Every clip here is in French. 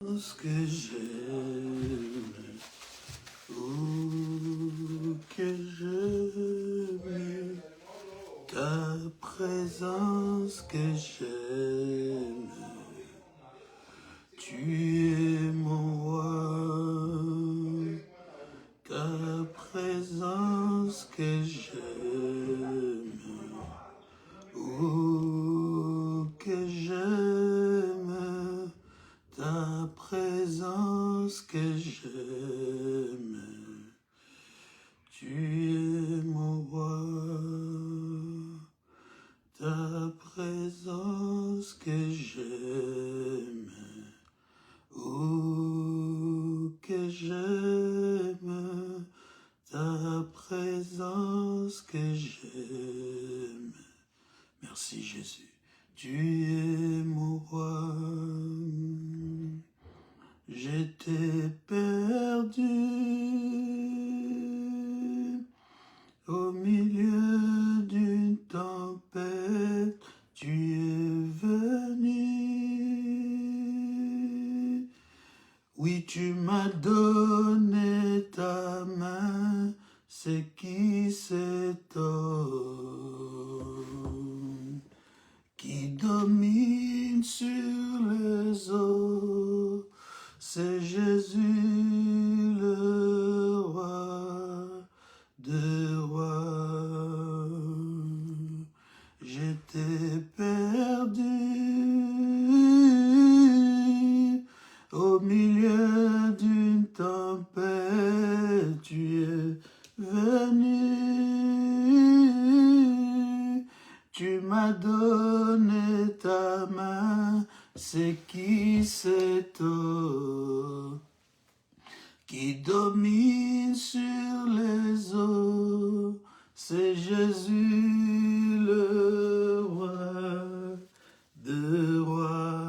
Ce que j'aime, oh, que j'aime, ta présence que j'aime, tu es mon roi, ta présence que j'aime, oh, que j'aime, ta présence que j'aime, tu es mon roi, ta présence que j'aime, oh, que j'aime, ta présence que j'aime. Merci Jésus, tu es mon roi. J'étais perdu au milieu d'une tempête, tu es venu. Oui, tu m'as donné ta main, c'est qui cet homme qui domine sur les eaux? C'est Jésus le roi de rois. J'étais perdu au milieu d'une tempête, tu es venu. Tu m'as donné ta main, c'est qui cet homme qui domine sur les eaux? C'est Jésus le roi de rois.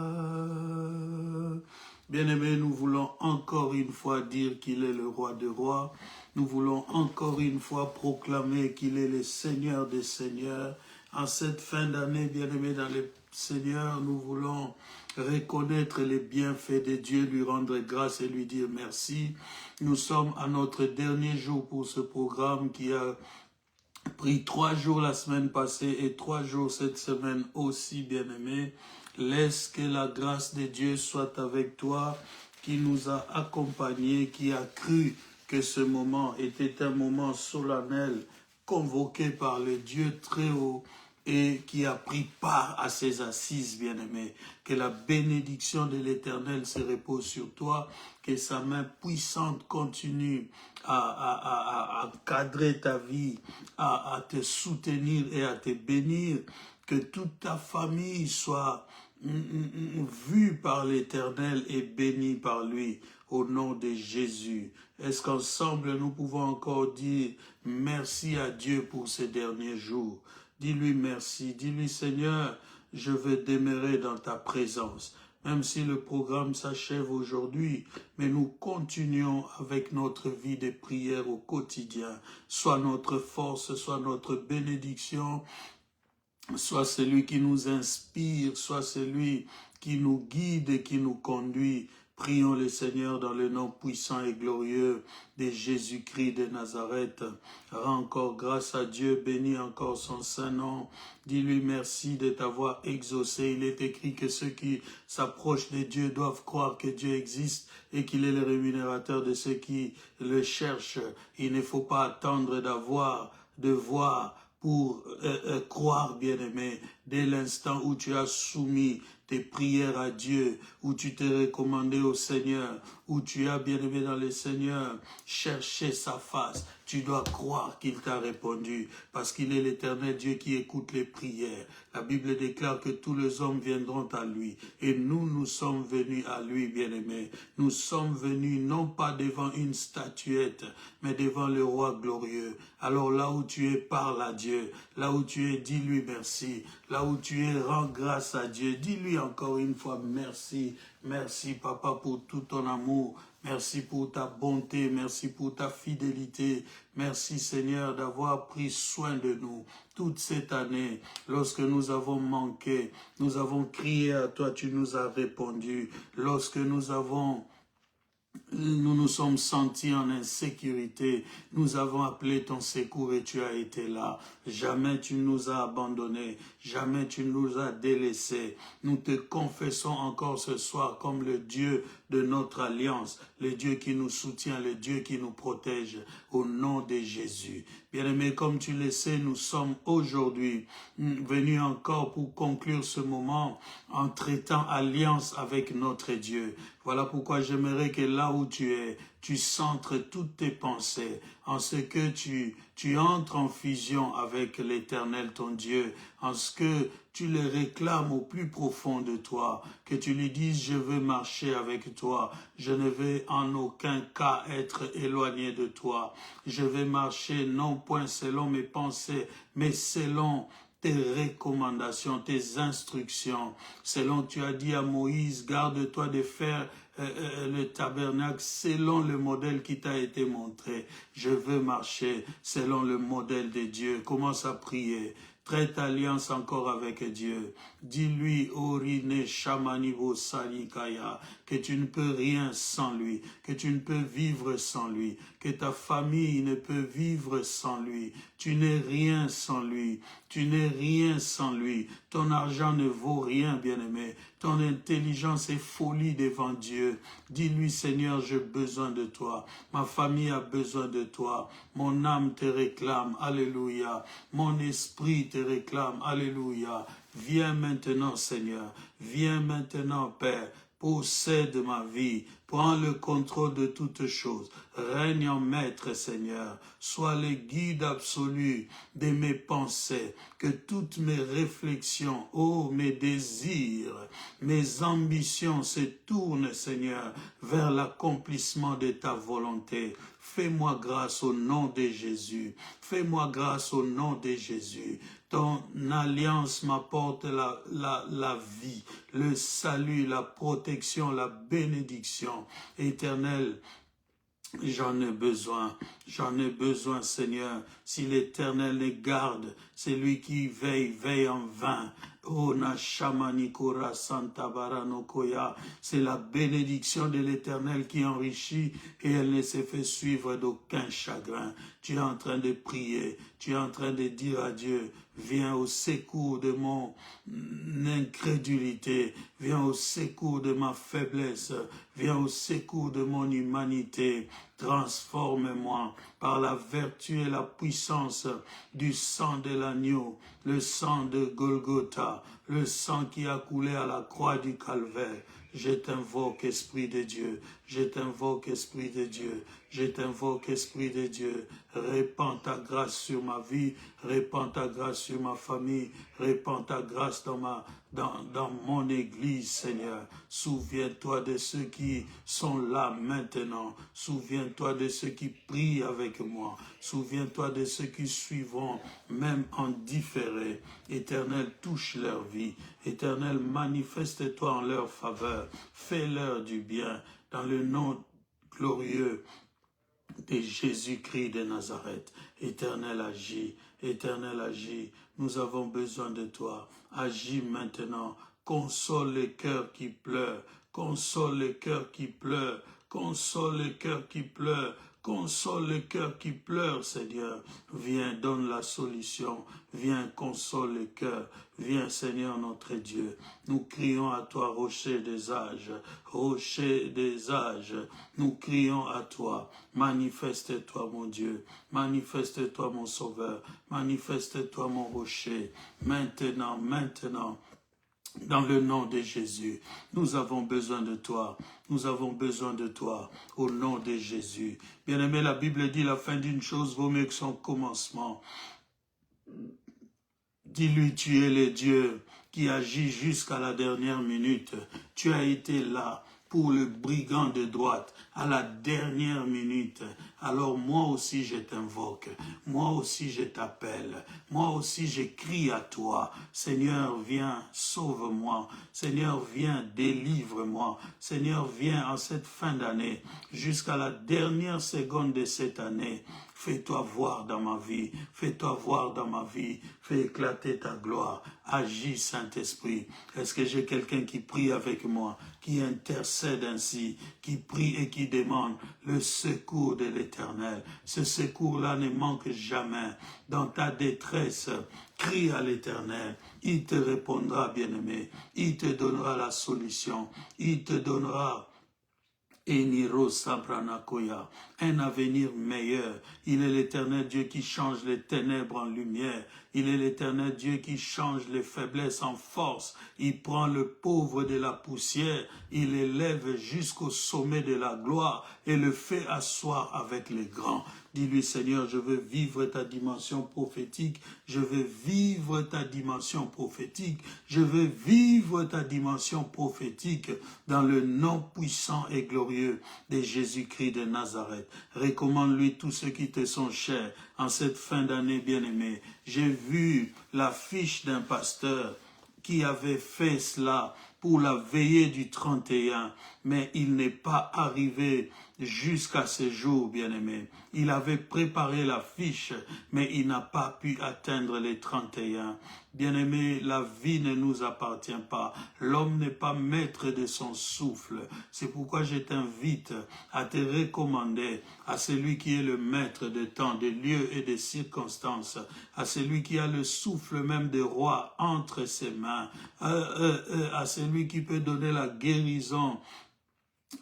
Bien-aimés, nous voulons encore une fois dire qu'il est le roi de rois. Nous voulons encore une fois proclamer qu'il est le Seigneur des seigneurs. En cette fin d'année, bien-aimés dans le Seigneur, nous voulons reconnaître les bienfaits de Dieu, lui rendre grâce et lui dire merci. Nous sommes à notre dernier jour pour ce programme qui a pris 3 jours la semaine passée et 3 jours cette semaine aussi, bien-aimés. Laisse que la grâce de Dieu soit avec toi, qui nous a accompagnés, qui a cru que ce moment était un moment solennel, convoqué par le Dieu très haut, et qui a pris part à ses assises, bien-aimés. Que la bénédiction de l'Éternel se repose sur toi, que sa main puissante continue à cadrer ta vie, à te soutenir et à te bénir, que toute ta famille soit vue par l'Éternel et bénie par lui, au nom de Jésus. Est-ce qu'ensemble nous pouvons encore dire merci à Dieu pour ces derniers jours? Dis-lui merci, dis-lui Seigneur, je veux demeurer dans ta présence. Même si le programme s'achève aujourd'hui, mais nous continuons avec notre vie de prière au quotidien. Soit notre force, soit notre bénédiction, soit celui qui nous inspire, soit celui qui nous guide et qui nous conduit. Prions le Seigneur dans le nom puissant et glorieux de Jésus-Christ de Nazareth. Rends encore grâce à Dieu, bénis encore son saint nom. Dis-lui merci de t'avoir exaucé. Il est écrit que ceux qui s'approchent de Dieu doivent croire que Dieu existe et qu'il est le rémunérateur de ceux qui le cherchent. Il ne faut pas attendre de voir pour croire, bien-aimé, dès l'instant où tu as soumis tes prières à Dieu, où tu t'es recommandé au Seigneur, où tu as, bien-aimé dans le Seigneur, cherché sa face. Tu dois croire qu'il t'a répondu, parce qu'il est l'Éternel Dieu qui écoute les prières. La Bible déclare que tous les hommes viendront à lui, et nous sommes venus à lui, bien-aimé. Nous sommes venus non pas devant une statuette, mais devant le roi glorieux. Alors là où tu es, parle à Dieu. Là où tu es, dis-lui merci. Là où tu es, rends grâce à Dieu. Dis-lui encore une fois merci. Merci, Papa, pour tout ton amour. Merci pour ta bonté, merci pour ta fidélité. Merci, Seigneur, d'avoir pris soin de nous toute cette année. Lorsque nous avons manqué, nous avons crié à toi, tu nous as répondu. Lorsque nous nous sommes sentis en insécurité. Nous avons appelé ton secours et tu as été là. Jamais tu nous as abandonnés. Jamais tu nous as délaissés. Nous te confessons encore ce soir comme le Dieu de notre alliance, le Dieu qui nous soutient, le Dieu qui nous protège au nom de Jésus. Bien-aimés, comme tu le sais, nous sommes aujourd'hui venus encore pour conclure ce moment en traitant alliance avec notre Dieu. Voilà pourquoi j'aimerais que là où tu es, tu centres toutes tes pensées en ce que tu entres en fusion avec l'Éternel, ton Dieu, en ce que tu le réclames au plus profond de toi, que tu lui dises, je veux marcher avec toi, je ne vais en aucun cas être éloigné de toi, je vais marcher non point selon mes pensées, mais selon tes recommandations, tes instructions, selon tu as dit à Moïse, garde-toi de faire le tabernacle selon le modèle qui t'a été montré. Je veux marcher selon le modèle de Dieu. Commence à prier. Traite alliance encore avec Dieu. Dis-lui, Orine Shamanibo Salikaya, que tu ne peux rien sans lui, que tu ne peux vivre sans lui, que ta famille ne peut vivre sans lui. Tu n'es rien sans lui. Tu n'es rien sans lui. Ton argent ne vaut rien, bien-aimé. Ton intelligence est folie devant Dieu. Dis-lui, Seigneur, j'ai besoin de toi. Ma famille a besoin de toi. Mon âme te réclame. Alléluia. Mon esprit te réclame. Alléluia. Viens maintenant, Seigneur. Viens maintenant, Père. Possède ma vie, prends le contrôle de toutes choses, règne en maître, Seigneur, sois le guide absolu de mes pensées, que toutes mes réflexions, mes désirs, mes ambitions se tournent, Seigneur, vers l'accomplissement de ta volonté. Fais-moi grâce au nom de Jésus, fais-moi grâce au nom de Jésus. Ton alliance m'apporte la vie, le salut, la protection, la bénédiction éternelle. J'en ai besoin, Seigneur. Si l'Éternel les garde, c'est lui qui veille en vain. Oh, Nashamanikura Santa Baranokoya, c'est la bénédiction de l'Éternel qui enrichit et elle ne se fait suivre d'aucun chagrin. Tu es en train de prier, tu es en train de dire à Dieu, viens au secours de mon incrédulité, viens au secours de ma faiblesse, viens au secours de mon humanité. Transforme-moi par la vertu et la puissance du sang de l'agneau, le sang de Golgotha, le sang qui a coulé à la croix du Calvaire. Je t'invoque, Esprit de Dieu, je t'invoque, Esprit de Dieu, je t'invoque, Esprit de Dieu. Répands ta grâce sur ma vie, répands ta grâce sur ma famille, répands ta grâce dans mon église, Seigneur. Souviens-toi de ceux qui sont là maintenant. Souviens-toi de ceux qui prient avec moi. Souviens-toi de ceux qui suivront, même en différé. Éternel, touche leur vie. Éternel, manifeste-toi en leur faveur. Fais-leur du bien. Dans le nom glorieux de Jésus-Christ de Nazareth. Éternel, agis. Éternel, agis. Nous avons besoin de toi. Agis maintenant. Console les cœurs qui pleurent. Console les cœurs qui pleurent. Console les cœurs qui pleurent. Console les cœurs qui pleurent, Seigneur. Viens, donne la solution. Viens, console les cœurs. Viens, Seigneur notre Dieu. Nous crions à toi, rocher des âges. Rocher des âges. Nous crions à toi. Manifeste-toi, mon Dieu. Manifeste-toi, mon Sauveur. Manifeste-toi, mon rocher. Maintenant, maintenant. Dans le nom de Jésus, nous avons besoin de toi. Nous avons besoin de toi. Au nom de Jésus. Bien-aimé, la Bible dit la fin d'une chose vaut mieux que son commencement. Dis-lui, tu es le Dieu qui agit jusqu'à la dernière minute. Tu as été là. pour le brigand de droite à la dernière minute, alors moi aussi je t'invoque, moi aussi je t'appelle, moi aussi je crie à toi. Seigneur, viens, sauve-moi. Seigneur, viens, délivre-moi. Seigneur, viens en cette fin d'année, jusqu'à la dernière seconde de cette année. Fais-toi voir dans ma vie, fais-toi voir dans ma vie, fais éclater ta gloire. Agis, Saint-Esprit. Est-ce que j'ai quelqu'un qui prie avec moi, qui intercède ainsi, qui prie et qui demande le secours de l'Éternel? Ce secours-là ne manque jamais. Dans ta détresse, crie à l'Éternel. Il te répondra, bien-aimé. Il te donnera la solution. Il te donnera un avenir meilleur. Il est l'Éternel Dieu qui change les ténèbres en lumière. Il est l'Éternel Dieu qui change les faiblesses en force. Il prend le pauvre de la poussière, il l'élève jusqu'au sommet de la gloire et le fait asseoir avec les grands. Dis-lui, Seigneur, je veux vivre ta dimension prophétique, je veux vivre ta dimension prophétique, je veux vivre ta dimension prophétique dans le nom puissant et glorieux de Jésus-Christ de Nazareth. Recommande-lui tous ceux qui te sont chers en cette fin d'année bien-aimée. J'ai vu l'affiche d'un pasteur qui avait fait cela pour la veillée du 31, mais il n'est pas arrivé jusqu'à ce jour, bien-aimé. Il avait préparé l'affiche, mais il n'a pas pu atteindre les 31. Bien-aimé, la vie ne nous appartient pas. L'homme n'est pas maître de son souffle. C'est pourquoi je t'invite à te recommander à celui qui est le maître de temps, de lieux et de circonstances, à celui qui a le souffle même de roi entre ses mains, à celui qui peut donner la guérison,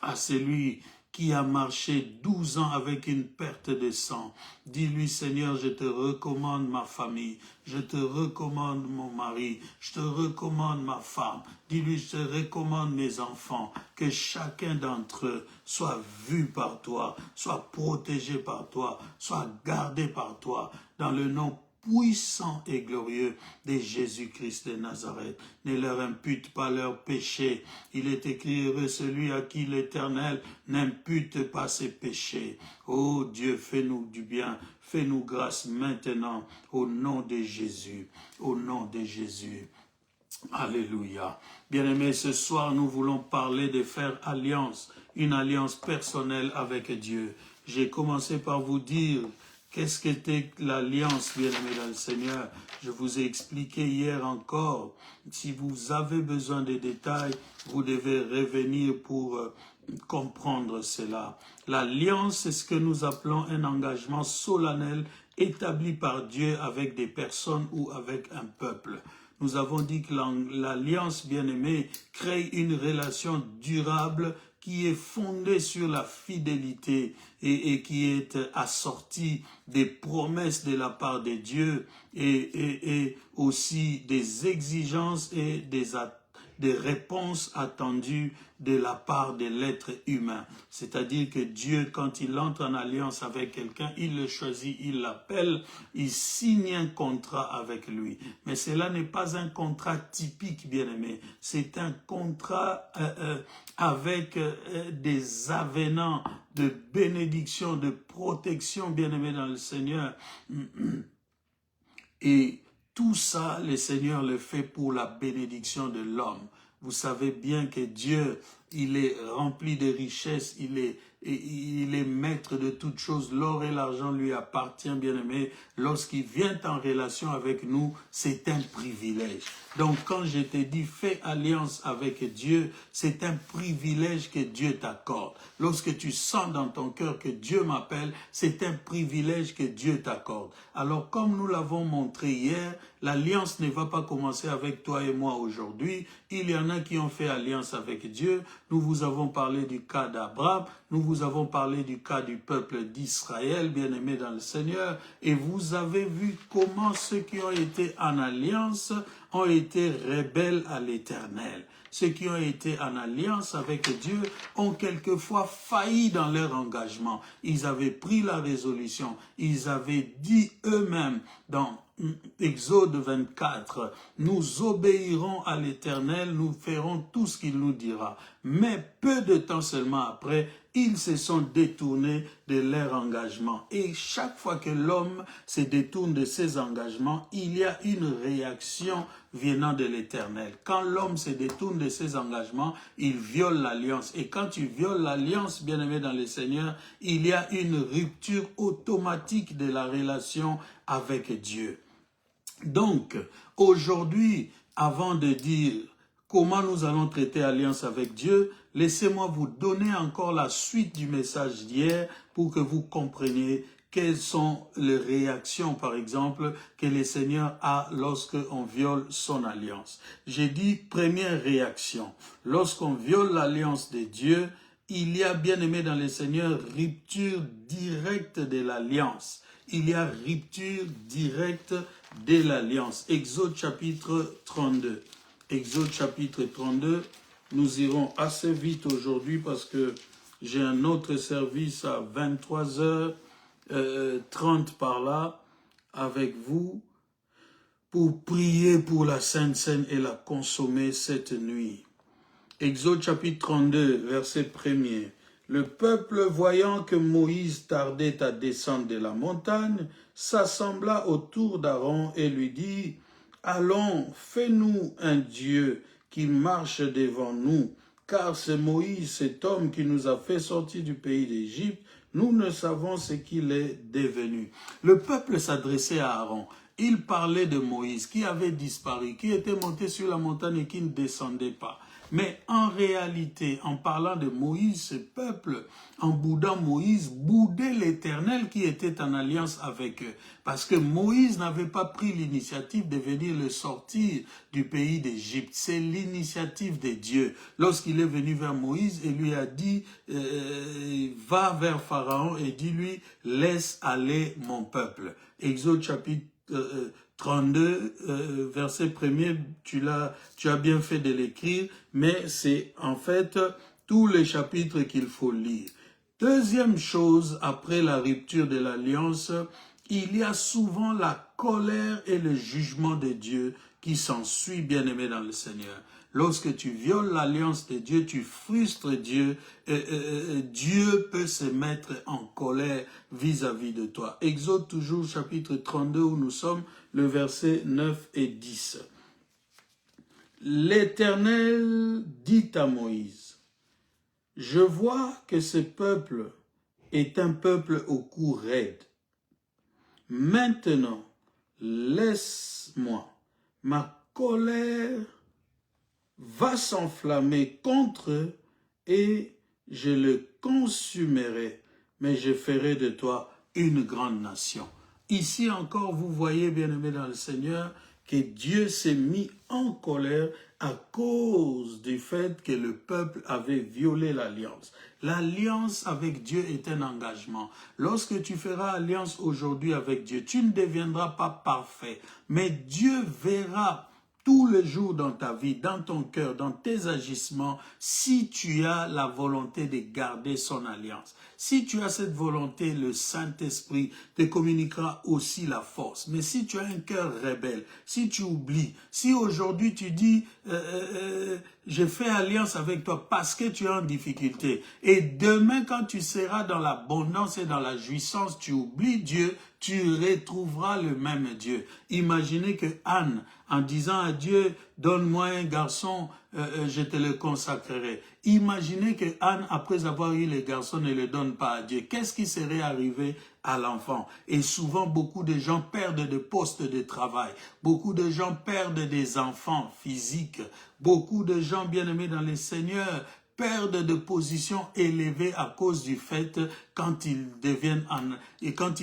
à celui qui a marché 12 ans avec une perte de sang. Dis-lui, Seigneur, je te recommande ma famille, je te recommande mon mari, je te recommande ma femme. Dis-lui, je te recommande mes enfants, que chacun d'entre eux soit vu par toi, soit protégé par toi, soit gardé par toi, dans le nom puissant et glorieux de Jésus-Christ de Nazareth. Ne leur impute pas leurs péchés. Il est écrit, heureux celui à qui l'Éternel n'impute pas ses péchés. Oh Dieu, fais-nous du bien, fais-nous grâce maintenant, au nom de Jésus, au nom de Jésus. Alléluia. Bien-aimés, ce soir, nous voulons parler de faire alliance, une alliance personnelle avec Dieu. J'ai commencé par vous dire qu'est-ce qu'était l'alliance, bien-aimés dans le Seigneur. Je vous ai expliqué hier encore. Si vous avez besoin de détails, vous devez revenir pour comprendre cela. L'alliance, c'est ce que nous appelons un engagement solennel établi par Dieu avec des personnes ou avec un peuple. Nous avons dit que l'alliance, bien-aimée, crée une relation durable qui est fondée sur la fidélité et qui est assortie des promesses de la part de Dieu et aussi des exigences et des réponses attendues de la part de l'être humain. C'est-à-dire que Dieu, quand il entre en alliance avec quelqu'un, il le choisit, il l'appelle, il signe un contrat avec lui. Mais cela n'est pas un contrat typique, bien-aimé. C'est un contrat avec des avenants de bénédiction, de protection, bien-aimé dans le Seigneur. Et tout ça, le Seigneur le fait pour la bénédiction de l'homme. Vous savez bien que Dieu, il est rempli de richesses, il est maître de toutes choses. L'or et l'argent lui appartiennent, bien-aimé. Lorsqu'il vient en relation avec nous, c'est un privilège. Donc, quand je te dis fais alliance avec Dieu, c'est un privilège que Dieu t'accorde. Lorsque tu sens dans ton cœur que Dieu m'appelle, c'est un privilège que Dieu t'accorde. Alors, comme nous l'avons montré hier, l'alliance ne va pas commencer avec toi et moi aujourd'hui. Il y en a qui ont fait alliance avec Dieu. Nous vous avons parlé du cas d'Abraham. Nous vous avons parlé du cas du peuple d'Israël, bien-aimé dans le Seigneur. Et vous avez vu comment ceux qui ont été en alliance ont été rebelles à l'Éternel. Ceux qui ont été en alliance avec Dieu ont quelquefois failli dans leur engagement. Ils avaient pris la résolution. Ils avaient dit eux-mêmes dans Exode 24, nous obéirons à l'Éternel, nous ferons tout ce qu'il nous dira. mais peu de temps seulement après, ils se sont détournés de leur engagement. Et chaque fois que l'homme se détourne de ses engagements, il y a une réaction venant de l'Éternel. Quand l'homme se détourne de ses engagements, il viole l'alliance. Et quand tu violes l'alliance, bien-aimé dans le Seigneur, il y a une rupture automatique de la relation avec Dieu. Donc, aujourd'hui, avant de dire comment nous allons traiter alliance avec Dieu, laissez-moi vous donner encore la suite du message d'hier pour que vous compreniez quelles sont les réactions, par exemple, que le Seigneur a lorsqu'on viole son alliance. J'ai dit première réaction. Lorsqu'on viole l'alliance de Dieu, il y a, bien aimé dans le Seigneur, rupture directe de l'alliance. Il y a rupture directe de l'alliance. Exode chapitre 32. Exode chapitre 32, nous irons assez vite aujourd'hui parce que j'ai un autre service à 23h30 par là avec vous pour prier pour la Sainte Seine et la consommer cette nuit. Exode chapitre 32, verset 1er. Le peuple, voyant que Moïse tardait à descendre de la montagne, s'assembla autour d'Aaron et lui dit, « Allons, fais-nous un Dieu qui marche devant nous, car c'est Moïse, cet homme qui nous a fait sortir du pays d'Égypte, nous ne savons ce qu'il est devenu. » Le peuple s'adressait à Aaron. Il parlait de Moïse qui avait disparu, qui était monté sur la montagne et qui ne descendait pas. Mais en réalité, en parlant de Moïse, ce peuple, en boudant Moïse, boudait l'Éternel qui était en alliance avec eux. Parce que Moïse n'avait pas pris l'initiative de venir le sortir du pays d'Égypte. C'est l'initiative de Dieu. Lorsqu'il est venu vers Moïse et lui a dit, va vers Pharaon et dis-lui, laisse aller mon peuple. Exode chapitre 32, verset 1er, tu as bien fait de l'écrire, mais c'est en fait tous les chapitres qu'il faut lire. Deuxième chose, après la rupture de l'alliance, il y a souvent la colère et le jugement de Dieu qui s'ensuit, bien-aimé dans le Seigneur. Lorsque tu violes l'alliance de Dieu, tu frustres Dieu, Dieu peut se mettre en colère vis-à-vis de toi. Exode toujours chapitre 32 où nous sommes, le verset 9 et 10. L'Éternel dit à Moïse, « Je vois que ce peuple est un peuple au cou raide. Maintenant, laisse-moi, ma colère va s'enflammer contre eux et je le consumerai, mais je ferai de toi une grande nation. » Ici encore, vous voyez, bien-aimés dans le Seigneur, que Dieu s'est mis en colère à cause du fait que le peuple avait violé l'alliance. L'alliance avec Dieu est un engagement. Lorsque tu feras alliance aujourd'hui avec Dieu, tu ne deviendras pas parfait, mais Dieu verra tous les jours dans ta vie, dans ton cœur, dans tes agissements, si tu as la volonté de garder son alliance. Si tu as cette volonté, le Saint-Esprit te communiquera aussi la force. Mais si tu as un cœur rebelle, si tu oublies, si aujourd'hui tu dis je fais alliance avec toi parce que tu es en difficulté, et demain quand tu seras dans l'abondance et dans la jouissance, tu oublies Dieu, tu retrouveras le même Dieu. Imaginez que Anne, en disant à Dieu, donne-moi un garçon, je te le consacrerai. Imaginez que Anne, après avoir eu le garçon, ne le donne pas à Dieu. Qu'est-ce qui serait arrivé à l'enfant? Et souvent, beaucoup de gens perdent des postes de travail. Beaucoup de gens perdent des enfants physiques. Beaucoup de gens bien-aimés dans le Seigneur perdent de positions élevées à cause du fait quand ils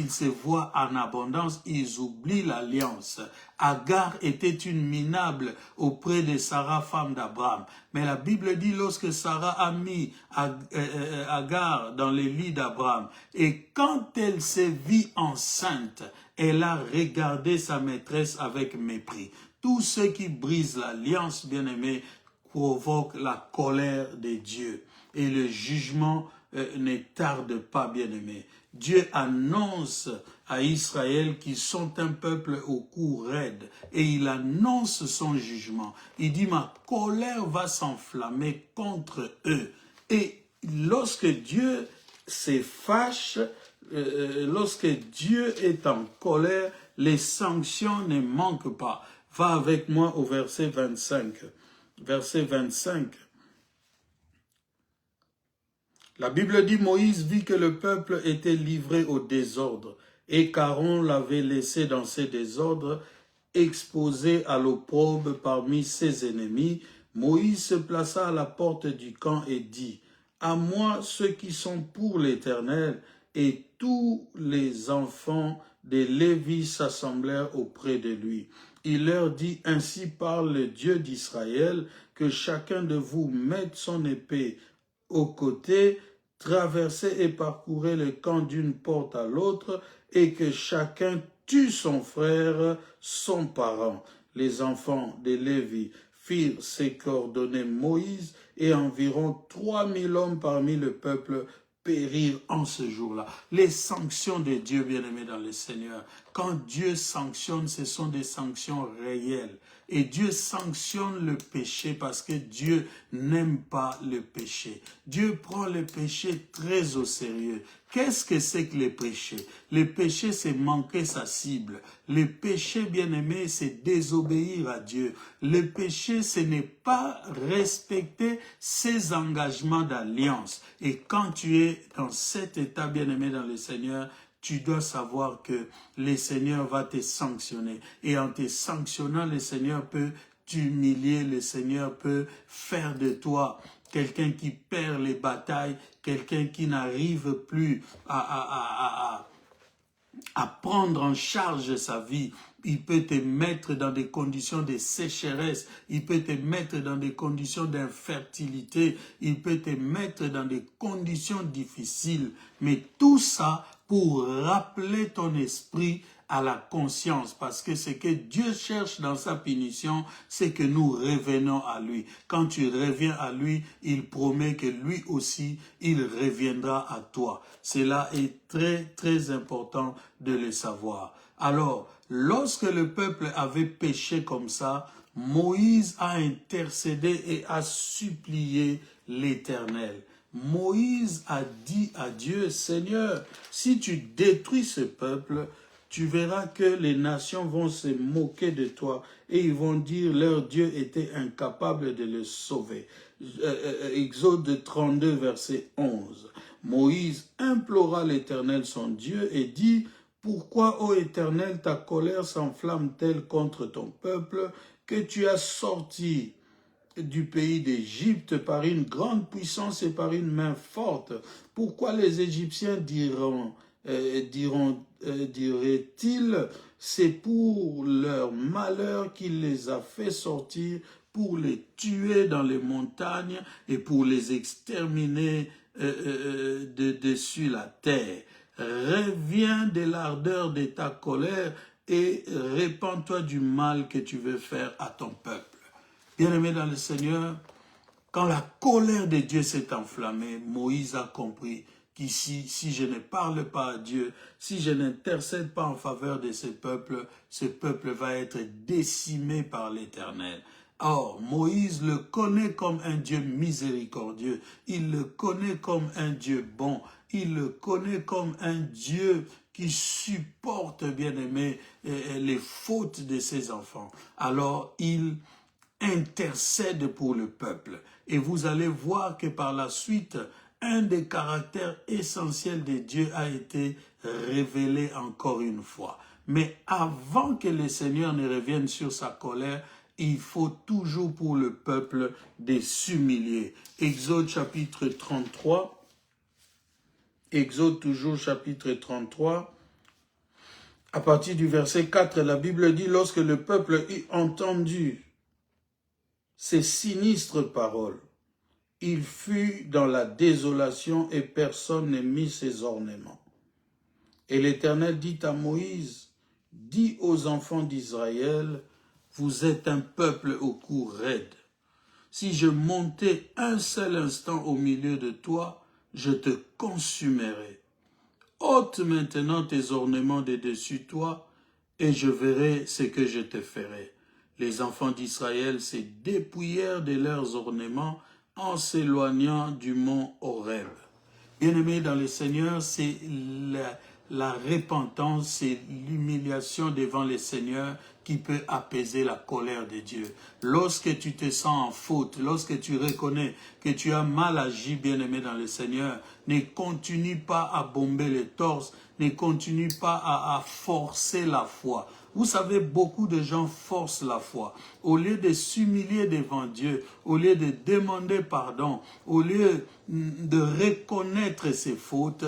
se voient en abondance, ils oublient l'alliance. Agar était une minable auprès de Sarah, femme d'Abraham. Mais la Bible dit lorsque Sarah a mis Agar dans le lit d'Abraham, et quand elle s'est vue enceinte, elle a regardé sa maîtresse avec mépris. Tous ceux qui brisent l'alliance, bien-aimés, provoque la colère de Dieu et le jugement ne tarde pas, bien-aimé. Dieu annonce à Israël qu'ils sont un peuple au cou raide et il annonce son jugement. Il dit, ma colère va s'enflammer contre eux. Et lorsque Dieu se fâche, lorsque Dieu est en colère, les sanctions ne manquent pas. Va avec moi au verset 25. Verset 25. La Bible dit, Moïse vit que le peuple était livré au désordre et qu'Aaron l'avait laissé dans ses désordres, exposé à l'opprobre parmi ses ennemis. Moïse se plaça à la porte du camp et dit, à moi ceux qui sont pour l'Éternel, et tous les enfants des Lévis s'assemblèrent auprès de lui. Il leur dit, ainsi parle le Dieu d'Israël, que chacun de vous mette son épée au côté, traversez et parcourez le camp d'une porte à l'autre, et que chacun tue son frère, son parent. Les enfants de Lévi firent ce qu'ordonnait Moïse, et environ 3000 hommes parmi le peuple périr en ce jour-là. Les sanctions de Dieu, bien-aimés dans le Seigneur, quand Dieu sanctionne, ce sont des sanctions réelles. Et Dieu sanctionne le péché parce que Dieu n'aime pas le péché. Dieu prend le péché très au sérieux. Qu'est-ce que c'est que le péché? Le péché, c'est manquer sa cible. Le péché, bien-aimé, c'est désobéir à Dieu. Le péché, ce n'est pas respecter ses engagements d'alliance. Et quand tu es dans cet état, bien-aimé dans le Seigneur, tu dois savoir que le Seigneur va te sanctionner. Et en te sanctionnant, le Seigneur peut t'humilier, le Seigneur peut faire de toi quelqu'un qui perd les batailles, quelqu'un qui n'arrive plus à prendre en charge sa vie. Il peut te mettre dans des conditions de sécheresse, il peut te mettre dans des conditions d'infertilité, il peut te mettre dans des conditions difficiles. Mais tout ça pour rappeler ton esprit à la conscience, parce que ce que Dieu cherche dans sa punition, c'est que nous revenons à lui. Quand tu reviens à lui, il promet que lui aussi, il reviendra à toi. Cela est très, très important de le savoir. Alors, lorsque le peuple avait péché comme ça, Moïse a intercédé et a supplié l'Éternel. Moïse a dit à Dieu, Seigneur, si tu détruis ce peuple, tu verras que les nations vont se moquer de toi et ils vont dire leur Dieu était incapable de le sauver. Exode 32, verset 11. Moïse implora l'Éternel son Dieu et dit, pourquoi, ô Éternel, ta colère s'enflamme-t-elle contre ton peuple que tu as sorti du pays d'Égypte par une grande puissance et par une main forte? Pourquoi les Égyptiens diraient-ils, c'est pour leur malheur qu'il les a fait sortir, pour les tuer dans les montagnes et pour les exterminer de dessus la terre. Reviens de l'ardeur de ta colère et répands-toi du mal que tu veux faire à ton peuple. Bien-aimés dans le Seigneur, quand la colère de Dieu s'est enflammée, Moïse a compris qu'ici, si je ne parle pas à Dieu, si je n'intercède pas en faveur de ce peuple va être décimé par l'Éternel. Or, Moïse le connaît comme un Dieu miséricordieux, il le connaît comme un Dieu bon, il le connaît comme un Dieu qui supporte, bien-aimé, les fautes de ses enfants. Alors, il intercède pour le peuple. Et vous allez voir que par la suite, un des caractères essentiels de Dieu a été révélé encore une fois. Mais avant que le Seigneur ne revienne sur sa colère, il faut toujours pour le peuple de s'humilier. Exode chapitre 33. Exode toujours chapitre 33. À partir du verset 4, la Bible dit, lorsque le peuple eut entendu ces sinistres paroles, il fut dans la désolation et personne ne mit ses ornements. Et l'Éternel dit à Moïse, dis aux enfants d'Israël, vous êtes un peuple au cou raide. Si je montais un seul instant au milieu de toi, je te consumerai. Ôte maintenant tes ornements de dessus toi, et je verrai ce que je te ferai. Les enfants d'Israël se dépouillèrent de leurs ornements en s'éloignant du mont Horeb. Bien-aimés dans le Seigneur, c'est la repentance, c'est l'humiliation devant le Seigneur qui peut apaiser la colère de Dieu. Lorsque tu te sens en faute, lorsque tu reconnais que tu as mal agi, bien-aimé dans le Seigneur, ne continue pas à bomber les torses, ne continue pas à forcer la foi. Vous savez, beaucoup de gens forcent la foi. Au lieu de s'humilier devant Dieu, au lieu de demander pardon, au lieu de reconnaître ses fautes,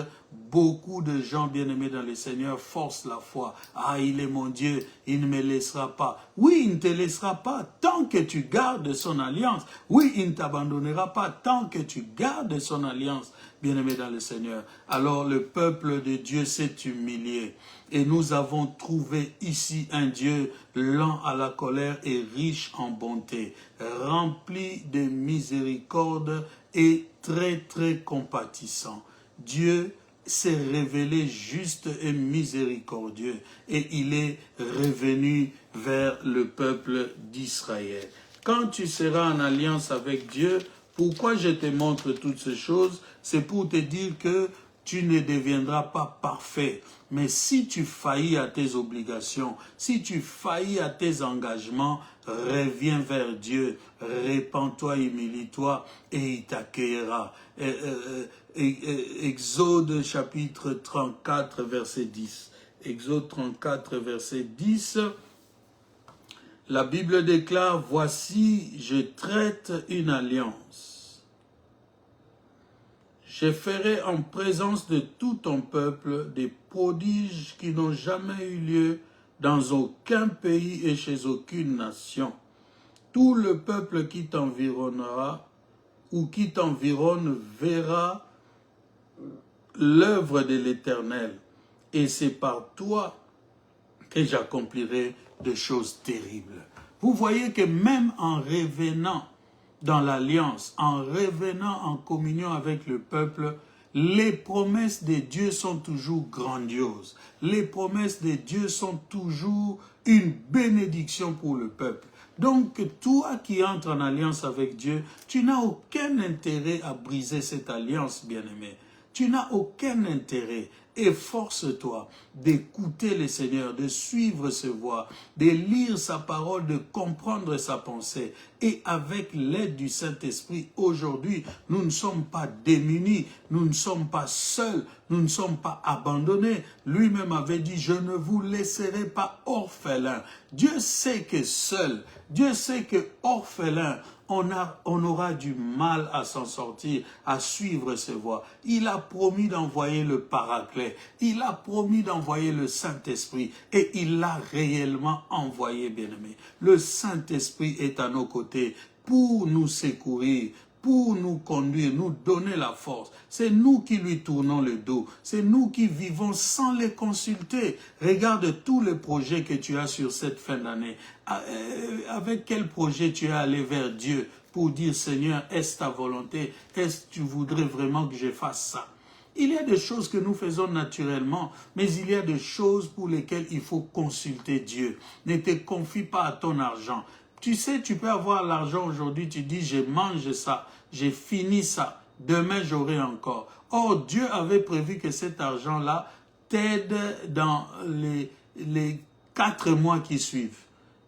beaucoup de gens bien-aimés dans le Seigneur forcent la foi. Ah, il est mon Dieu, il ne me laissera pas. Oui, il ne te laissera pas tant que tu gardes son alliance. Oui, il ne t'abandonnera pas tant que tu gardes son alliance, bien-aimés dans le Seigneur. Alors le peuple de Dieu s'est humilié. Et nous avons trouvé ici un Dieu lent à la colère et riche en bonté, rempli de miséricorde et très très compatissant. Dieu s'est révélé juste et miséricordieux et il est revenu vers le peuple d'Israël. Quand tu seras en alliance avec Dieu, pourquoi je te montre toutes ces choses? C'est pour te dire que tu ne deviendras pas parfait. Mais si tu faillis à tes obligations, si tu faillis à tes engagements, reviens vers Dieu, répands-toi, humilie-toi et il t'accueillera. Exode chapitre 34, verset 10. Exode 34, verset 10. La Bible déclare, « Voici, je traite une alliance. Je ferai en présence de tout ton peuple des prodiges qui n'ont jamais eu lieu dans aucun pays et chez aucune nation. Tout le peuple qui t'environnera ou qui t'environne verra l'œuvre de l'Éternel. Et c'est par toi que j'accomplirai des choses terribles. » Vous voyez que même en revenant dans l'alliance, en revenant en communion avec le peuple, les promesses de Dieu sont toujours grandioses. Les promesses de Dieu sont toujours une bénédiction pour le peuple. Donc, toi qui entres en alliance avec Dieu, tu n'as aucun intérêt à briser cette alliance, bien-aimé. Tu n'as aucun intérêt. Efforce-toi d'écouter le Seigneur, de suivre ses voies, de lire sa parole, de comprendre sa pensée. Et avec l'aide du Saint-Esprit, aujourd'hui, nous ne sommes pas démunis, nous ne sommes pas seuls, nous ne sommes pas abandonnés. Lui-même avait dit, je ne vous laisserai pas orphelins. Dieu sait que seul, Dieu sait que orphelin, on aura du mal à s'en sortir, à suivre ses voies. Il a promis d'envoyer le Paraclet. Il a promis d'envoyer le Saint-Esprit. Et il l'a réellement envoyé, bien-aimé. Le Saint-Esprit est à nos côtés pour nous secourir, pour nous conduire, nous donner la force. C'est nous qui lui tournons le dos. C'est nous qui vivons sans les consulter. Regarde tous les projets que tu as sur cette fin d'année. Avec quel projet tu es allé vers Dieu pour dire, Seigneur, est-ce ta volonté? Est-ce que tu voudrais vraiment que je fasse ça? Il y a des choses que nous faisons naturellement, mais il y a des choses pour lesquelles il faut consulter Dieu. Ne te confie pas à ton argent. Tu sais, tu peux avoir l'argent aujourd'hui, tu dis, je mange ça, j'ai fini ça, demain j'aurai encore. Or, Dieu avait prévu que cet argent-là t'aide dans les 4 mois qui suivent.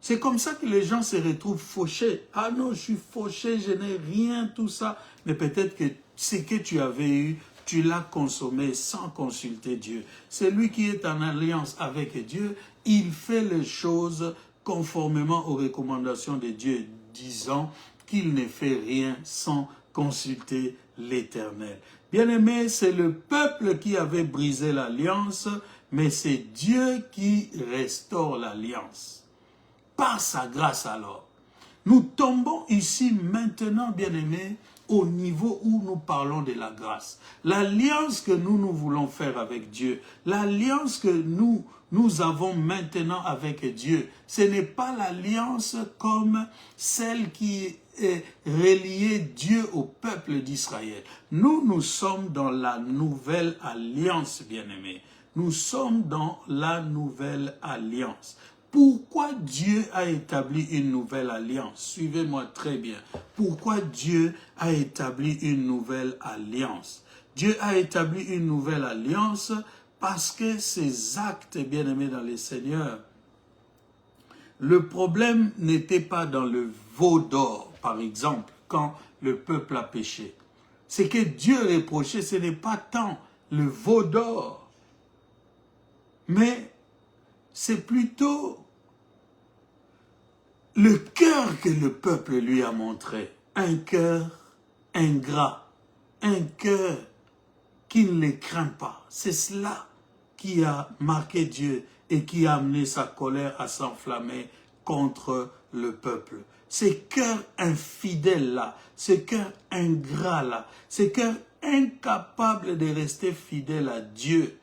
C'est comme ça que les gens se retrouvent fauchés. Ah non, je suis fauché, je n'ai rien, tout ça. Mais peut-être que ce que tu avais eu, tu l'as consommé sans consulter Dieu. Celui qui est en alliance avec Dieu, il fait les choses conformément aux recommandations de Dieu, disant qu'il ne fait rien sans consulter l'Éternel. Bien-aimé, c'est le peuple qui avait brisé l'alliance, mais c'est Dieu qui restaure l'alliance. Par sa grâce alors. Nous tombons ici maintenant, bien-aimés, au niveau où nous parlons de la grâce. L'alliance que nous voulons faire avec Dieu, l'alliance que nous avons maintenant avec Dieu, ce n'est pas l'alliance comme celle qui relier Dieu au peuple d'Israël. Nous sommes dans la nouvelle alliance, bien-aimés. Nous sommes dans la nouvelle alliance. Pourquoi Dieu a établi une nouvelle alliance? Suivez-moi très bien. Pourquoi Dieu a établi une nouvelle alliance? Dieu a établi une nouvelle alliance parce que ces actes, bien-aimés dans les Seigneurs, le problème n'était pas dans le veau d'or, par exemple, quand le peuple a péché. Ce que Dieu reprochait, ce n'est pas tant le veau d'or, mais c'est plutôt le cœur que le peuple lui a montré. Un cœur ingrat, un cœur qui ne les craint pas. C'est cela qui a marqué Dieu et qui a amené sa colère à s'enflammer contre le peuple. Ces cœurs infidèles-là, ces cœurs ingrats-là, ces cœurs incapables de rester fidèles à Dieu.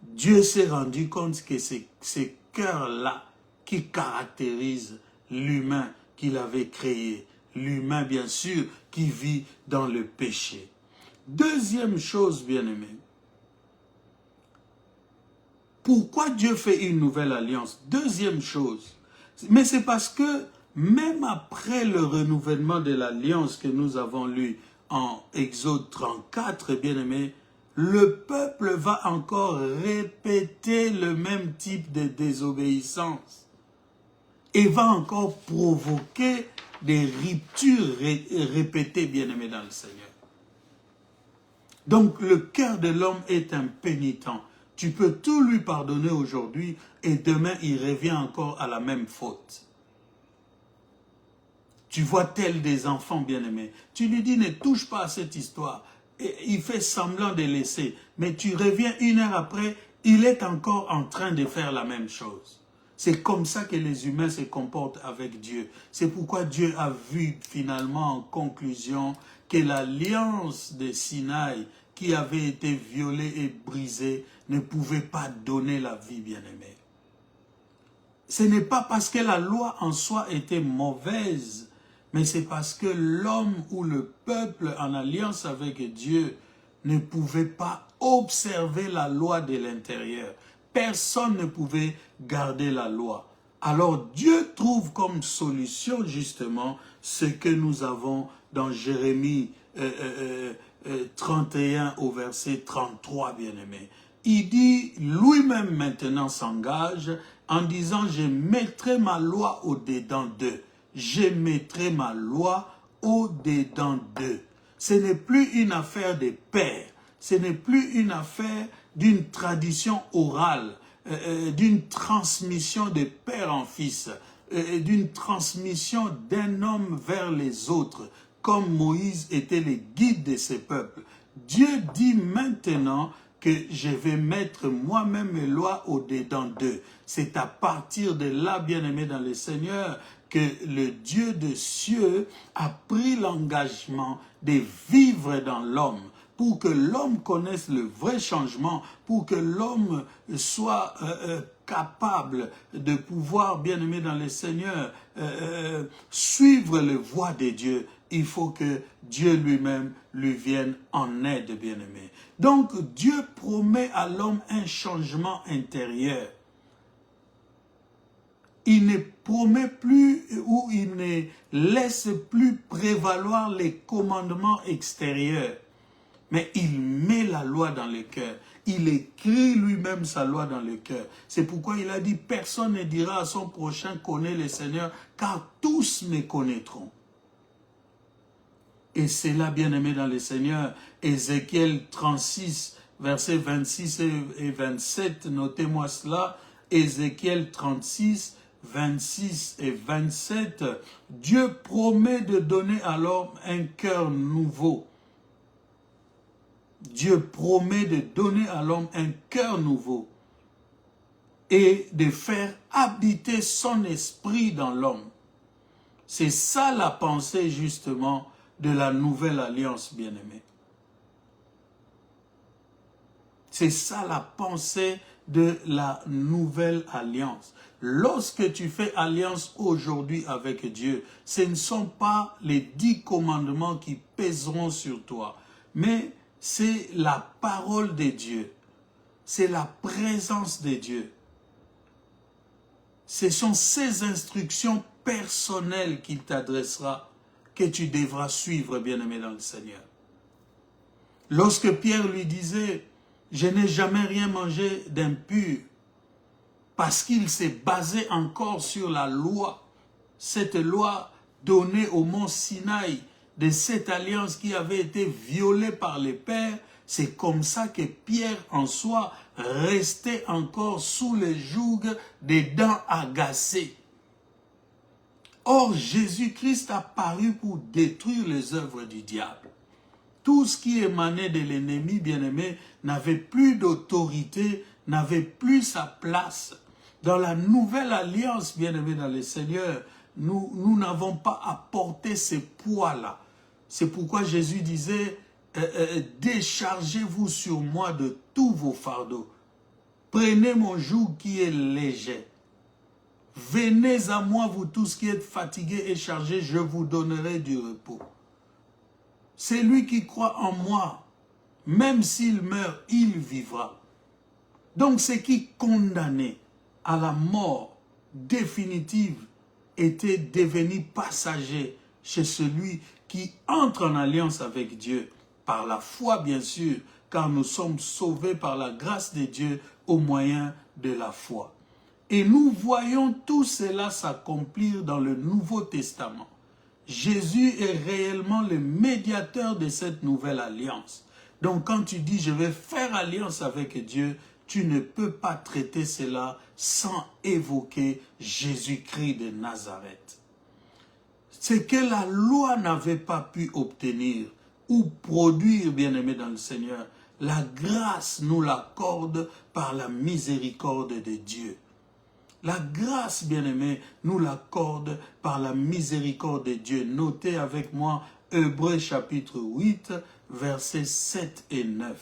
Dieu s'est rendu compte que ces cœurs-là qui caractérisent l'humain qu'il avait créé, l'humain bien sûr qui vit dans le péché. Deuxième chose, bien-aimé, pourquoi Dieu fait une nouvelle alliance? Deuxième chose, mais c'est parce que même après le renouvellement de l'alliance que nous avons lu en Exode 34, bien-aimé, le peuple va encore répéter le même type de désobéissance et va encore provoquer des ruptures répétées, bien-aimés dans le Seigneur. Donc le cœur de l'homme est impénitent. Tu peux tout lui pardonner aujourd'hui et demain il revient encore à la même faute. Tu vois tel des enfants bien-aimés. Tu lui dis ne touche pas à cette histoire. Et il fait semblant de laisser. Mais tu reviens une heure après, il est encore en train de faire la même chose. C'est comme ça que les humains se comportent avec Dieu. C'est pourquoi Dieu a vu finalement en conclusion que l'alliance de Sinaï qui avait été violée et brisée ne pouvait pas donner la vie, bien-aimée. Ce n'est pas parce que la loi en soi était mauvaise, mais c'est parce que l'homme ou le peuple en alliance avec Dieu ne pouvait pas observer la loi de l'intérieur. Personne ne pouvait garder la loi. Alors Dieu trouve comme solution justement ce que nous avons dans Jérémie 31 au verset 33, bien-aimé. Il dit, lui-même maintenant s'engage en disant, je mettrai ma loi au-dedans d'eux. Je mettrai ma loi au-dedans d'eux. Ce n'est plus une affaire des pères. Ce n'est plus une affaire d'une tradition orale, d'une transmission de père en fils, d'une transmission d'un homme vers les autres, comme Moïse était le guide de ces peuples. Dieu dit maintenant que je vais mettre moi-même mes lois au-dedans d'eux. C'est à partir de là, bien-aimé dans le Seigneur, que le Dieu des cieux a pris l'engagement de vivre dans l'homme, pour que l'homme connaisse le vrai changement, pour que l'homme soit capable de pouvoir, bien-aimé dans le Seigneur, suivre les voies de Dieu. Il faut que Dieu lui-même lui vienne en aide, bien-aimé. Donc, Dieu promet à l'homme un changement intérieur. Il ne promet plus ou il ne laisse plus prévaloir les commandements extérieurs. Mais il met la loi dans le cœur. Il écrit lui-même sa loi dans le cœur. C'est pourquoi il a dit, personne ne dira à son prochain, connais le Seigneur, car tous me connaîtront. Et c'est là, bien-aimé dans le Seigneur, Ézéchiel 36, versets 26 et 27, notez-moi cela, Ézéchiel 36, 26 et 27, Dieu promet de donner à l'homme un cœur nouveau. Dieu promet de donner à l'homme un cœur nouveau et de faire habiter son esprit dans l'homme. C'est ça la pensée justement de la nouvelle alliance, bien-aimée. C'est ça la pensée de la nouvelle alliance. lorsque tu fais alliance aujourd'hui avec Dieu, ce ne sont pas les 10 commandements qui pèseront sur toi, mais c'est la parole de Dieu, c'est la présence de Dieu. Ce sont ces instructions personnelles qu'il t'adressera que tu devras suivre, bien-aimé dans le Seigneur. Lorsque Pierre lui disait « Je n'ai jamais rien mangé d'impur », parce qu'il s'est basé encore sur la loi, cette loi donnée au mont Sinaï, de cette alliance qui avait été violée par les pères, c'est comme ça que Pierre en soi restait encore sous le joug des dents agacées. Or, Jésus-Christ a paru pour détruire les œuvres du diable. Tout ce qui émanait de l'ennemi, bien-aimé, n'avait plus d'autorité, n'avait plus sa place. Dans la nouvelle alliance, bien-aimé dans le Seigneur, nous n'avons pas à porter ces poids-là. C'est pourquoi Jésus disait, déchargez-vous sur moi de tous vos fardeaux. Prenez mon joug qui est léger. Venez à moi, vous tous qui êtes fatigués et chargés, je vous donnerai du repos. C'est lui qui croit en moi, même s'il meurt, il vivra. Donc ce qui condamnait à la mort définitive était devenu passager chez celui qui entre en alliance avec Dieu, par la foi bien sûr, car nous sommes sauvés par la grâce de Dieu au moyen de la foi. Et nous voyons tout cela s'accomplir dans le Nouveau Testament. Jésus est réellement le médiateur de cette nouvelle alliance. Donc quand tu dis « je vais faire alliance avec Dieu », tu ne peux pas traiter cela sans évoquer Jésus-Christ de Nazareth. Ce que la loi n'avait pas pu obtenir ou produire, bien-aimé dans le Seigneur, la grâce nous l'accorde par la miséricorde de Dieu. La grâce, bien-aimé, nous l'accorde par la miséricorde de Dieu. Notez avec moi Hébreux chapitre 8, versets 7 et 9.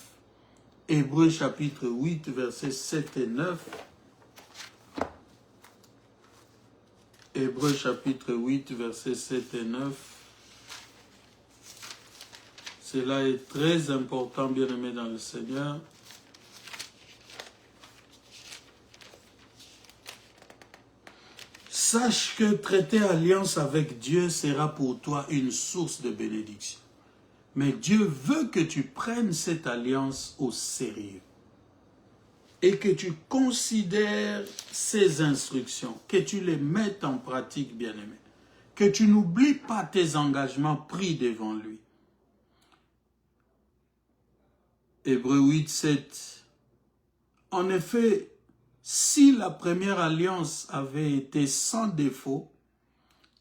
Hébreux chapitre 8, versets 7 et 9. Hébreux chapitre 8, versets 7 et 9. Cela est très important, bien-aimé dans le Seigneur. Sache que traiter alliance avec Dieu sera pour toi une source de bénédiction. Mais Dieu veut que tu prennes cette alliance au sérieux et que tu considères ses instructions, que tu les mettes en pratique, bien-aimé, que tu n'oublies pas tes engagements pris devant lui. Hébreux 8, 7. En effet, si la première alliance avait été sans défaut,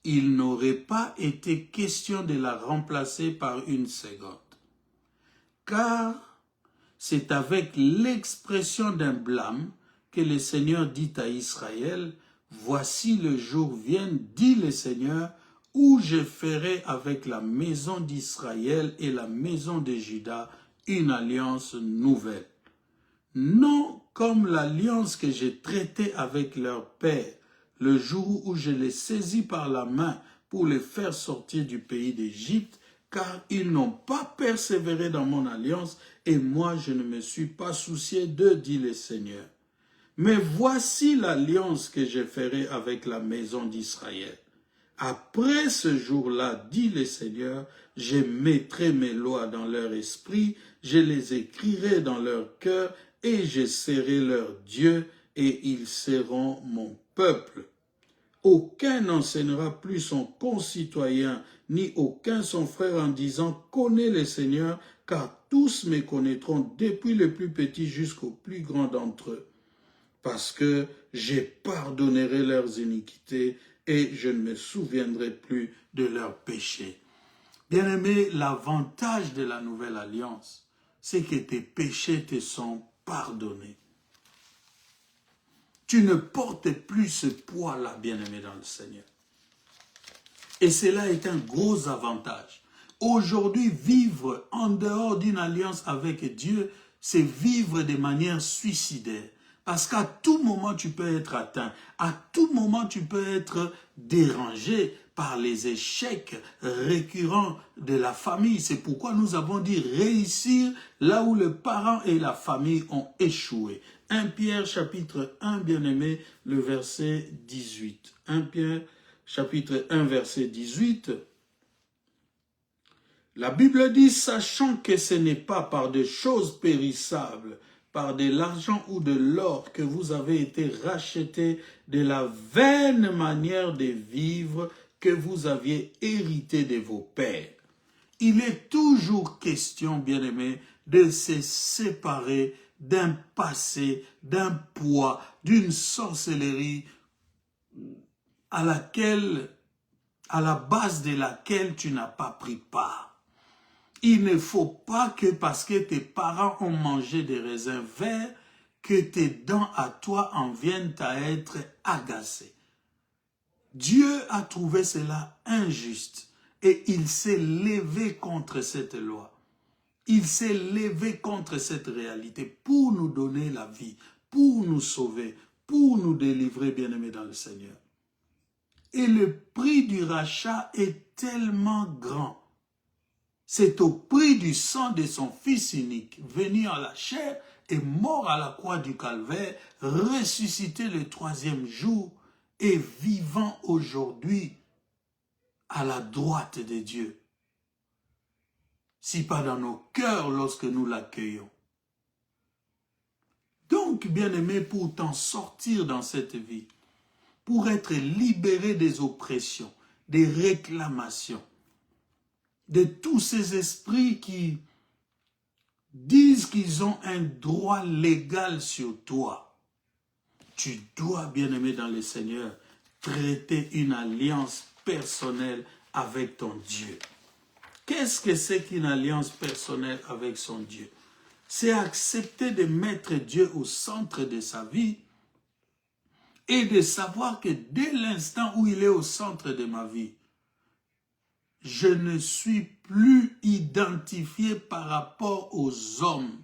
il n'aurait pas été question de la remplacer par une seconde. Car c'est avec l'expression d'un blâme que le Seigneur dit à Israël, « Voici le jour vient, dit le Seigneur, où je ferai avec la maison d'Israël et la maison de Juda une alliance nouvelle. Non comme l'alliance que j'ai traitée avec leur père, le jour où je les saisis par la main pour les faire sortir du pays d'Égypte, car ils n'ont pas persévéré dans mon alliance, et moi je ne me suis pas soucié d'eux, dit le Seigneur. Mais voici l'alliance que je ferai avec la maison d'Israël. Après ce jour-là, dit le Seigneur, je mettrai mes lois dans leur esprit, je les écrirai dans leur cœur, et je serai leur Dieu, et ils seront mon peuple. Aucun n'enseignera plus son concitoyen, ni aucun son frère en disant « Connais le Seigneur », car tous me connaîtront, depuis le plus petit jusqu'au plus grand d'entre eux. Parce que je pardonnerai leurs iniquités, et je ne me souviendrai plus de leurs péchés. Bien-aimé, l'avantage de la nouvelle alliance, c'est que tes péchés te sont pardonnés. Tu ne portes plus ce poids-là, bien-aimé dans le Seigneur. Et cela est un gros avantage. Aujourd'hui, vivre en dehors d'une alliance avec Dieu, c'est vivre de manière suicidaire. Parce qu'à tout moment, tu peux être atteint. À tout moment, tu peux être dérangé par les échecs récurrents de la famille. C'est pourquoi nous avons dit réussir là où les parents et la famille ont échoué. 1 Pierre chapitre 1, bien-aimé, le verset 18. 1 Pierre chapitre 1, verset 18. La Bible dit, sachant que ce n'est pas par des choses périssables, par de l'argent ou de l'or que vous avez été rachetés de la vaine manière de vivre que vous aviez hérité de vos pères. Il est toujours question, bien-aimés, de se séparer d'un passé, d'un poids, d'une sorcellerie à la base de laquelle tu n'as pas pris part. Il ne faut pas que parce que tes parents ont mangé des raisins verts, que tes dents à toi en viennent à être agacées. Dieu a trouvé cela injuste et il s'est levé contre cette loi. Il s'est levé contre cette réalité pour nous donner la vie, pour nous sauver, pour nous délivrer, bien-aimés dans le Seigneur. Et le prix du rachat est tellement grand. C'est au prix du sang de son Fils unique, venu en la chair et mort à la croix du calvaire, ressuscité le 3e jour et vivant aujourd'hui à la droite de Dieu. Si pas dans nos cœurs lorsque nous l'accueillons. Donc, bien-aimé, pour t'en sortir dans cette vie, pour être libéré des oppressions, des réclamations, de tous ces esprits qui disent qu'ils ont un droit légal sur toi, tu dois, bien-aimé dans le Seigneur, traiter une alliance personnelle avec ton Dieu. Qu'est-ce que c'est qu'une alliance personnelle avec son Dieu? C'est accepter de mettre Dieu au centre de sa vie et de savoir que dès l'instant où il est au centre de ma vie, je ne suis plus identifié par rapport aux hommes.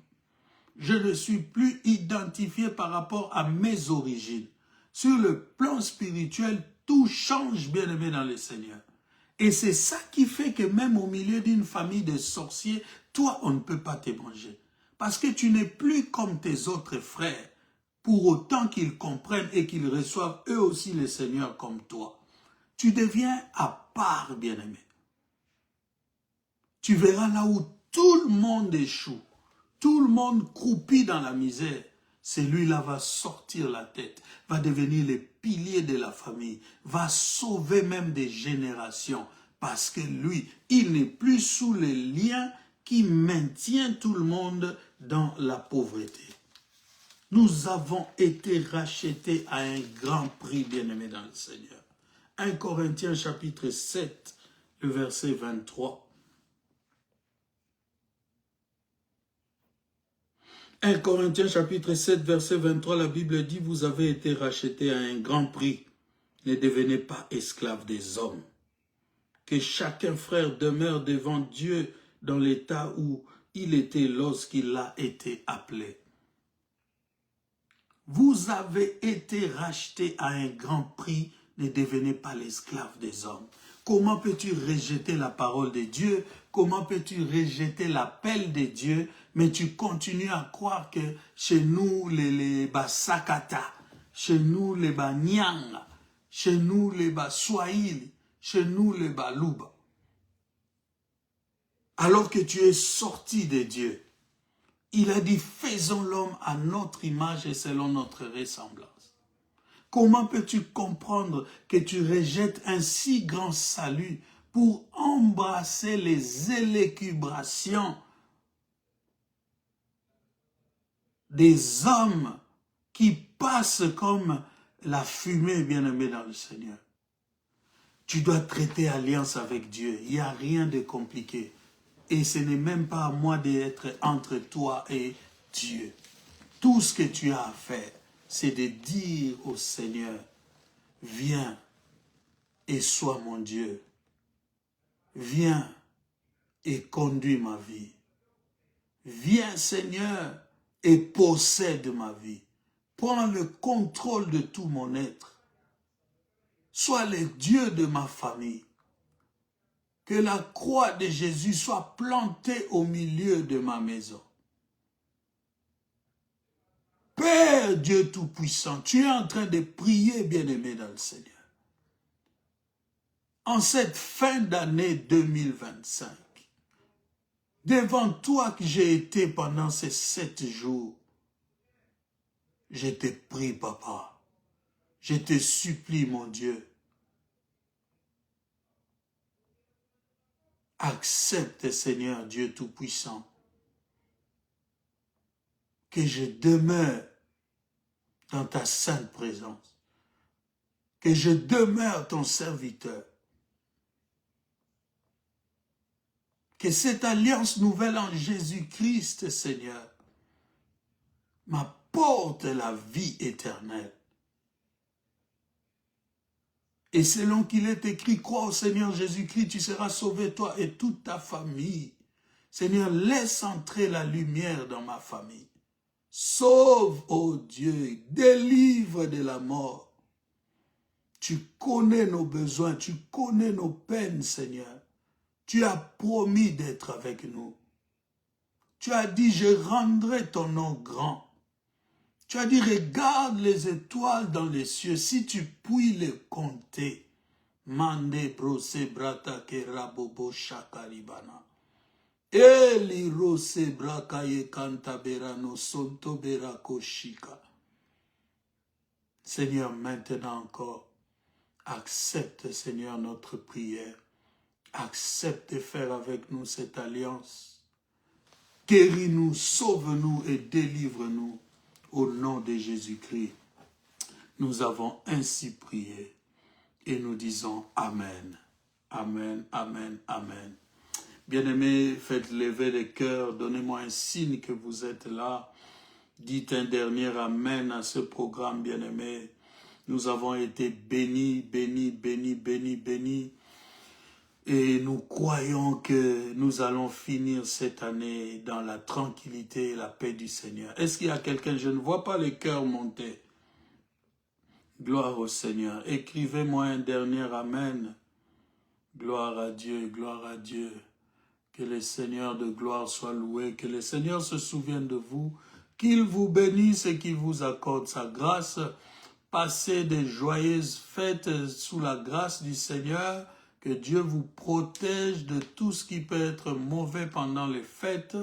Je ne suis plus identifié par rapport à mes origines. Sur le plan spirituel, tout change, bien-aimé dans le Seigneur. Et c'est ça qui fait que même au milieu d'une famille de sorciers, toi, on ne peut pas te manger. Parce que tu n'es plus comme tes autres frères, pour autant qu'ils comprennent et qu'ils reçoivent eux aussi le Seigneur comme toi. Tu deviens à part, bien-aimé. Tu verras là où tout le monde échoue, tout le monde croupit dans la misère. Celui-là va sortir la tête, va devenir le pilier de la famille, va sauver même des générations. Parce que lui, il n'est plus sous les liens qui maintiennent tout le monde dans la pauvreté. Nous avons été rachetés à un grand prix, bien-aimés dans le Seigneur. 1 Corinthiens chapitre 7, le verset 23. 1 Corinthiens chapitre 7, verset 23, la Bible dit, vous avez été rachetés à un grand prix. Ne devenez pas esclaves des hommes. Que chacun frère demeure devant Dieu dans l'état où il était lorsqu'il a été appelé. Vous avez été rachetés à un grand prix, ne devenez pas l'esclave des hommes. Comment peux-tu rejeter la parole de Dieu? Comment peux-tu rejeter l'appel de Dieu? Mais tu continues à croire que chez nous, les Basakata, chez nous, les Banyanga, chez nous, les Baswahili, chez nous, les Baluba. Alors que tu es sorti de Dieu. Il a dit, faisons l'homme à notre image et selon notre ressemblance. Comment peux-tu comprendre que tu rejettes un si grand salut pour embrasser les élucubrations des hommes qui passent comme la fumée, bien-aimée dans le Seigneur? Tu dois traiter alliance avec Dieu. Il n'y a rien de compliqué. Et ce n'est même pas à moi d'être entre toi et Dieu. Tout ce que tu as à faire, c'est de dire au Seigneur, viens et sois mon Dieu. Viens et conduis ma vie. Viens, Seigneur, et possède ma vie. Prends le contrôle de tout mon être. Sois le Dieu de ma famille. Que la croix de Jésus soit plantée au milieu de ma maison. Père Dieu Tout-Puissant, tu es en train de prier, bien-aimé dans le Seigneur. En cette fin d'année 2025, devant toi que j'ai été pendant ces 7 jours, je te prie, papa, je te supplie, mon Dieu, accepte, Seigneur Dieu Tout-Puissant, que je demeure dans ta sainte présence, que je demeure ton serviteur, que cette alliance nouvelle en Jésus-Christ, Seigneur, m'apporte la vie éternelle. Et selon qu'il est écrit, crois au Seigneur Jésus-Christ, tu seras sauvé, toi et toute ta famille. Seigneur, laisse entrer la lumière dans ma famille. Sauve, ô Dieu, délivre de la mort. Tu connais nos besoins, tu connais nos peines, Seigneur. Tu as promis d'être avec nous. Tu as dit, je rendrai ton nom grand. Tu as dit, regarde les étoiles dans les cieux, si tu puis les compter. Mande brose brata ke rabobo shakaribana. Eli rose braka ye kanta berano sonto berako shika. Seigneur, maintenant encore, accepte, Seigneur, notre prière. Accepte de faire avec nous cette alliance. Guéris-nous, sauve-nous et délivre-nous. Au nom de Jésus-Christ, nous avons ainsi prié et nous disons Amen. Amen, Amen, Amen. Bien-aimés, faites lever les cœurs, donnez-moi un signe que vous êtes là. Dites un dernier Amen à ce programme, bien-aimés. Nous avons été bénis, bénis, bénis, bénis, bénis. Et nous croyons que nous allons finir cette année dans la tranquillité et la paix du Seigneur. Est-ce qu'il y a quelqu'un? Je ne vois pas les cœurs monter. Gloire au Seigneur. Écrivez-moi un dernier Amen. Gloire à Dieu, gloire à Dieu. Que le Seigneur de gloire soit loué. Que le Seigneur se souvienne de vous. Qu'il vous bénisse et qu'il vous accorde sa grâce. Passez de joyeuses fêtes sous la grâce du Seigneur. Que Dieu vous protège de tout ce qui peut être mauvais pendant les fêtes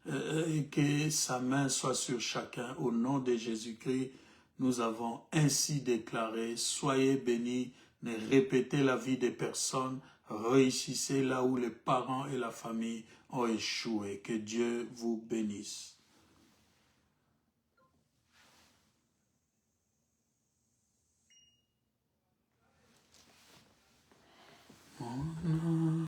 et que sa main soit sur chacun. Au nom de Jésus-Christ, nous avons ainsi déclaré, soyez bénis, ne répétez la vie des personnes, réussissez là où les parents et la famille ont échoué. Que Dieu vous bénisse.